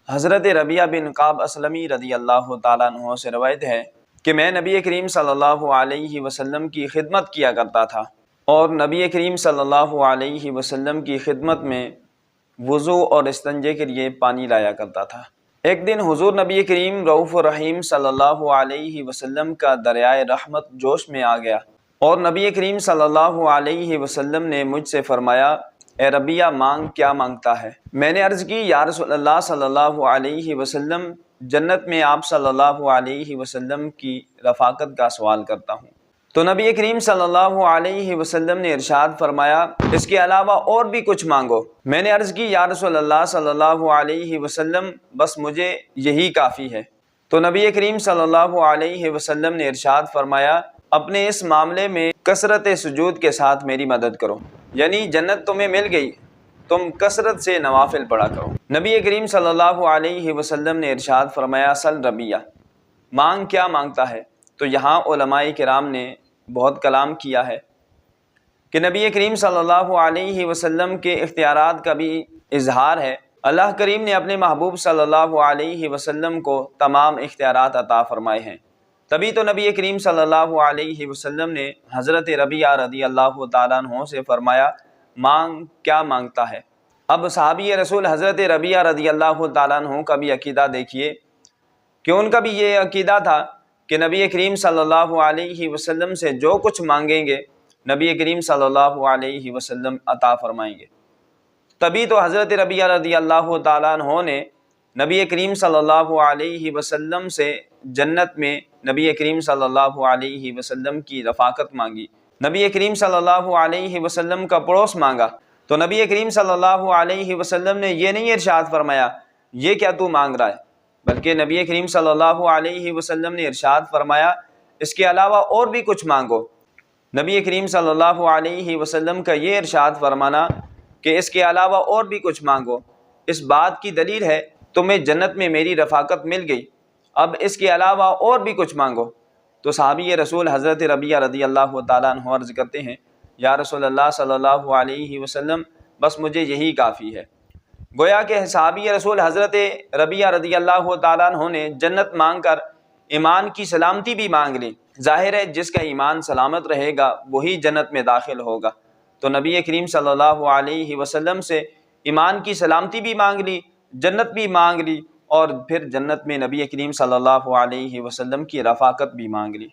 حضرت ربیعہ بن کعب اسلمی رضی اللہ تعالیٰ عنہ سے روایت ہے کہ میں نبی کریم صلی اللہ علیہ وسلم کی خدمت کیا کرتا تھا، اور نبی کریم صلی اللہ علیہ وسلم کی خدمت میں وضو اور استنجے کے لیے پانی لایا کرتا تھا۔ ایک دن حضور نبی کریم رؤوف الرحیم صلی اللہ علیہ وسلم کا دریائے رحمت جوش میں آ گیا، اور نبی کریم صلی اللہ علیہ وسلم نے مجھ سے فرمایا، اے ربیعہ مانگ، کیا مانگتا ہے؟ میں نے عرض کی، یا رسول اللہ صلی اللہ علیہ وسلم، جنت میں آپ صلی اللہ علیہ وسلم کی رفاقت کا سوال کرتا ہوں۔ تو نبی کریم صلی اللہ علیہ وسلم نے ارشاد فرمایا، اس کے علاوہ اور بھی کچھ مانگو۔ میں نے عرض کی، یا رسول اللہ صلی اللہ علیہ وسلم، بس مجھے یہی کافی ہے۔ تو نبی کریم صلی اللہ علیہ وسلم نے ارشاد فرمایا، اپنے اس معاملے میں کثرت سجود کے ساتھ میری مدد کرو، یعنی جنت تمہیں مل گئی، تم کثرت سے نوافل پڑھا کرو۔ نبی کریم صلی اللہ علیہ وسلم نے ارشاد فرمایا، سل ربیعہ، مانگ، کیا مانگتا ہے؟ تو یہاں علماء کرام نے بہت کلام کیا ہے کہ نبی کریم صلی اللہ علیہ وسلم کے اختیارات کا بھی اظہار ہے۔ اللہ کریم نے اپنے محبوب صلی اللہ علیہ وسلم کو تمام اختیارات عطا فرمائے ہیں، تبھی تو نبی کریم صلی اللہ علیہ وسلم نے حضرت ربیعہ رضی اللہ تعالیٰ عنہ سے فرمایا، مانگ، کیا مانگتا ہے؟ اب صحابی رسول حضرت ربیعہ رضی اللہ تعالیٰ عنہ کا بھی عقیدہ دیکھیے کہ ان کا بھی یہ عقیدہ تھا کہ نبی کریم صلی اللہ علیہ وسلم سے جو کچھ مانگیں گے نبی کریم صلی اللہ علیہ وسلم عطا فرمائیں گے۔ تبھی تو حضرت ربیعہ رضی اللہ تعالیٰ عنہ نے نبی کریم صلی اللہ علیہ وسلم سے جنت میں نبی کریم صلی اللہ علیہ وسلم کی رفاقت مانگی، نبی کریم صلی اللہ علیہ وسلم کا پڑوس مانگا۔ تو نبی کریم صلی اللہ علیہ وسلم نے یہ نہیں ارشاد فرمایا، یہ کیا تو مانگ رہا ہے، بلکہ نبی کریم صلی اللہ علیہ وسلم نے ارشاد فرمایا، اس کے علاوہ اور بھی کچھ مانگو۔ نبی کریم صلی اللہ علیہ وسلم کا یہ ارشاد فرمانا کہ اس کے علاوہ اور بھی کچھ مانگو، اس بات کی دلیل ہے تمہیں جنت میں میری رفاقت مل گئی، اب اس کے علاوہ اور بھی کچھ مانگو۔ تو صحابی رسول حضرت ربیعہ رضی اللہ تعالیٰ عنہ عرض کرتے ہیں، یا رسول اللہ صلی اللہ علیہ وسلم، بس مجھے یہی کافی ہے۔ گویا کہ صحابی رسول حضرت ربیعہ رضی اللہ تعالیٰ عنہ نے جنت مانگ کر ایمان کی سلامتی بھی مانگ لی۔ ظاہر ہے جس کا ایمان سلامت رہے گا وہی جنت میں داخل ہوگا، تو نبی کریم صلی اللہ علیہ وسلم سے ایمان کی سلامتی بھی مانگ لی، جنت بھی مانگ لی، اور پھر جنت میں نبی کریم صلی اللہ علیہ وسلم کی رفاقت بھی مانگ لی۔